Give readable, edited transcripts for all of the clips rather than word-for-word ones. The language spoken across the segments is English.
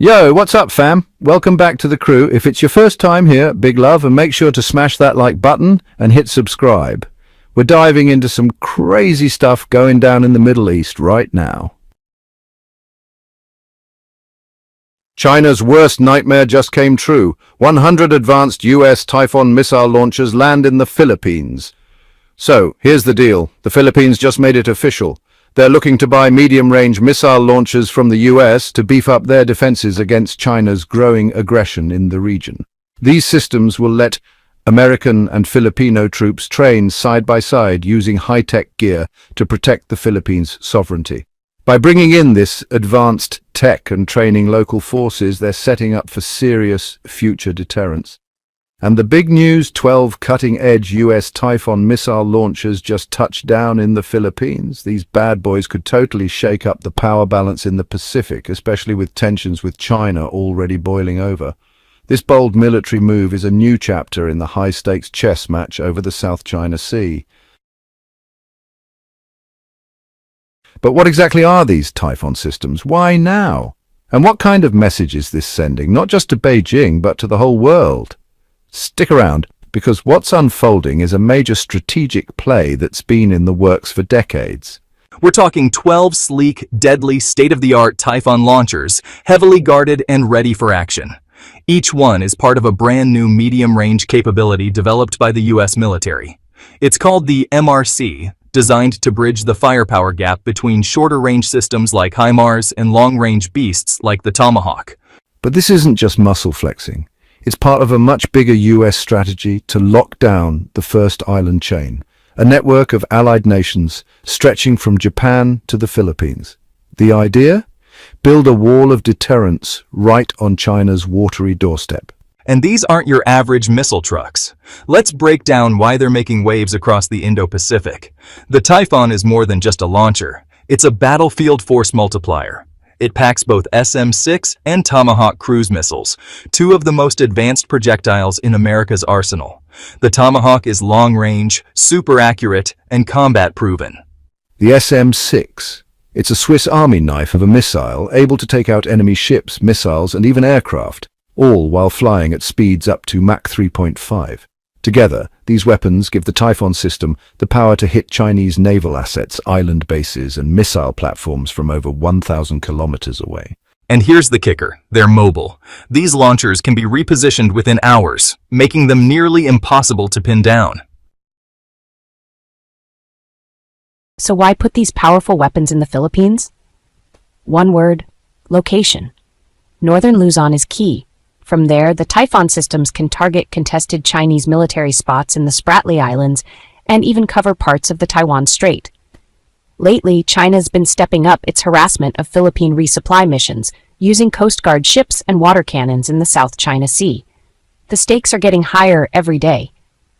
Yo, what's up, fam? Welcome back to the crew. If it's your first time here, big love, and make sure to smash that like button and hit subscribe. We're diving into some crazy stuff going down in the Middle East right now. China's worst nightmare just came true. 100 advanced US Typhon missile launchers land in the Philippines. So, here's the deal. The Philippines just made it official. They're looking to buy medium-range missile launchers from the US to beef up their defenses against China's growing aggression in the region. These systems will let American and Filipino troops train side by side using high-tech gear to protect the Philippines' sovereignty. By bringing in this advanced tech and training local forces, they're setting up for serious future deterrence. And the big news, 12 cutting-edge US Typhon missile launchers just touched down in the Philippines. These bad boys could totally shake up the power balance in the Pacific, especially with tensions with China already boiling over. This bold military move is a new chapter in the high-stakes chess match over the South China Sea. But what exactly are these Typhon systems? Why now? And what kind of message is this sending, not just to Beijing, but to the whole world? Stick around, because what's unfolding is a major strategic play that's been in the works for decades. We're talking 12 sleek, deadly, state-of-the-art Typhon launchers, heavily guarded and ready for action. Each one is part of a brand new medium-range capability developed by the US military. It's called the MRC, designed to bridge the firepower gap between shorter-range systems like HIMARS and long-range beasts like the Tomahawk. But this isn't just muscle flexing. It's part of a much bigger US strategy to lock down the first island chain, a network of allied nations stretching from Japan to the Philippines. The idea? Build a wall of deterrence right on China's watery doorstep. And these aren't your average missile trucks. Let's break down why they're making waves across the Indo-Pacific. The Typhon is more than just a launcher. It's a battlefield force multiplier. It packs both SM-6 and Tomahawk cruise missiles, two of the most advanced projectiles in America's arsenal. The Tomahawk is long-range, super accurate, and combat-proven. The SM-6. It's a Swiss Army knife of a missile able to take out enemy ships, missiles, and even aircraft, all while flying at speeds up to Mach 3.5. Together, these weapons give the Typhon system the power to hit Chinese naval assets, island bases, and missile platforms from over 1,000 kilometers away. And here's the kicker, they're mobile. These launchers can be repositioned within hours, making them nearly impossible to pin down. So why put these powerful weapons in the Philippines? One word: location. Northern Luzon is key. From there, the Typhon systems can target contested Chinese military spots in the Spratly Islands and even cover parts of the Taiwan Strait. Lately, China's been stepping up its harassment of Philippine resupply missions, using Coast Guard ships and water cannons in the South China Sea. The stakes are getting higher every day.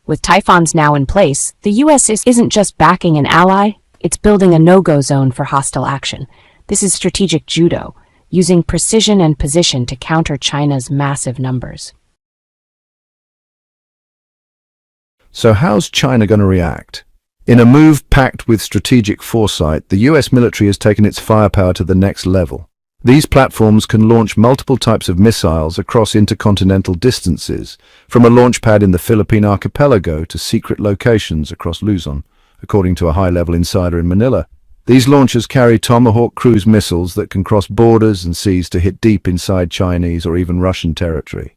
With Typhons now in place, the US isn't just backing an ally, it's building a no-go zone for hostile action. This is strategic judo, using precision and position to counter China's massive numbers. So how's China going to react? In a move packed with strategic foresight, the US military has taken its firepower to the next level. These platforms can launch multiple types of missiles across intercontinental distances, from a launch pad in the Philippine archipelago to secret locations across Luzon, according to a high-level insider in Manila. These launchers carry Tomahawk cruise missiles that can cross borders and seas to hit deep inside Chinese or even Russian territory.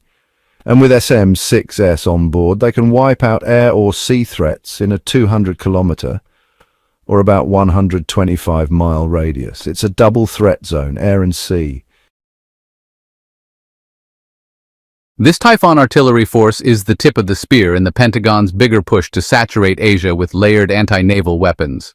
And with SM-6S on board, they can wipe out air or sea threats in a 200-kilometer or about 125-mile radius. It's a double threat zone, air and sea. This Typhon artillery force is the tip of the spear in the Pentagon's bigger push to saturate Asia with layered anti-naval weapons.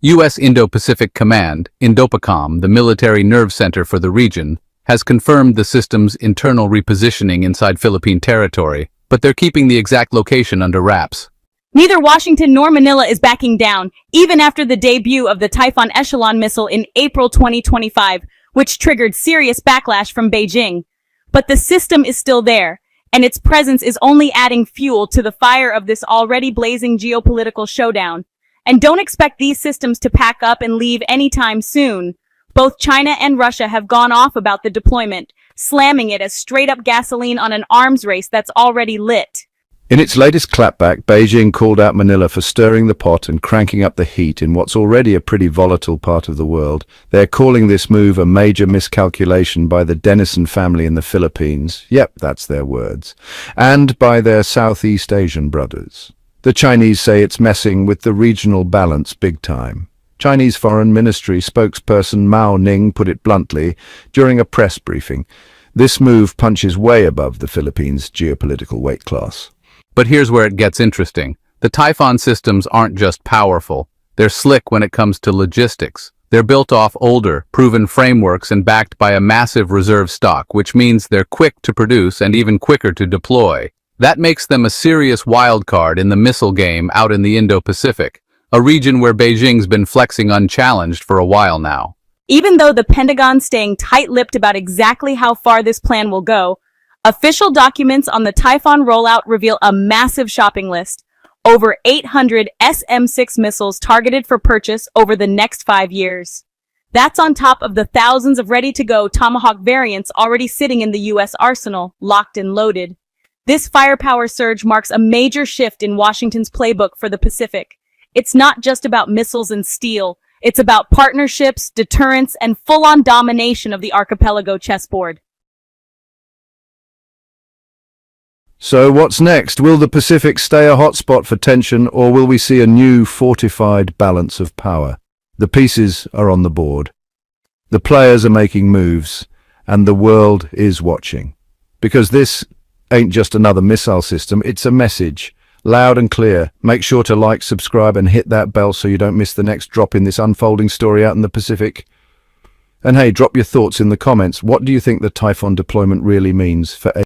U.S. Indo-Pacific Command, Indo-PACOM, the military nerve center for the region, has confirmed the system's internal repositioning inside Philippine territory, but they're keeping the exact location under wraps. Neither Washington nor Manila is backing down, even after the debut of the Typhon Echelon missile in April 2025, which triggered serious backlash from Beijing. But the system is still there, and its presence is only adding fuel to the fire of this already blazing geopolitical showdown. And don't expect these systems to pack up and leave anytime soon. Both China and Russia have gone off about the deployment, slamming it as straight-up gasoline on an arms race that's already lit. In its latest clapback, Beijing called out Manila for stirring the pot and cranking up the heat in what's already a pretty volatile part of the world. They're calling this move a major miscalculation by the Denison family in the Philippines. Yep, that's their words. And by their Southeast Asian brothers. The Chinese say it's messing with the regional balance big time. Chinese Foreign Ministry spokesperson Mao Ning put it bluntly during a press briefing. This move punches way above the Philippines' geopolitical weight class. But here's where it gets interesting. The Typhon systems aren't just powerful. They're slick when it comes to logistics. They're built off older, proven frameworks and backed by a massive reserve stock, which means they're quick to produce and even quicker to deploy. That makes them a serious wild card in the missile game out in the Indo-Pacific, a region where Beijing's been flexing unchallenged for a while now. Even though the Pentagon's staying tight-lipped about exactly how far this plan will go, official documents on the Typhon rollout reveal a massive shopping list. Over 800 SM-6 missiles targeted for purchase over the next 5 years. That's on top of the thousands of ready-to-go Tomahawk variants already sitting in the U.S. arsenal, locked and loaded. This firepower surge marks a major shift in Washington's playbook for the Pacific. It's not just about missiles and steel. It's about partnerships, deterrence, and full-on domination of the archipelago chessboard. So what's next? Will the Pacific stay a hotspot for tension, or will we see a new fortified balance of power? The pieces are on the board. The players are making moves, and the world is watching. Because this ain't just another missile system, it's a message. Loud and clear. Make sure to like, subscribe, and hit that bell so you don't miss the next drop in this unfolding story out in the Pacific. And hey, drop your thoughts in the comments. What do you think the Typhon deployment really means for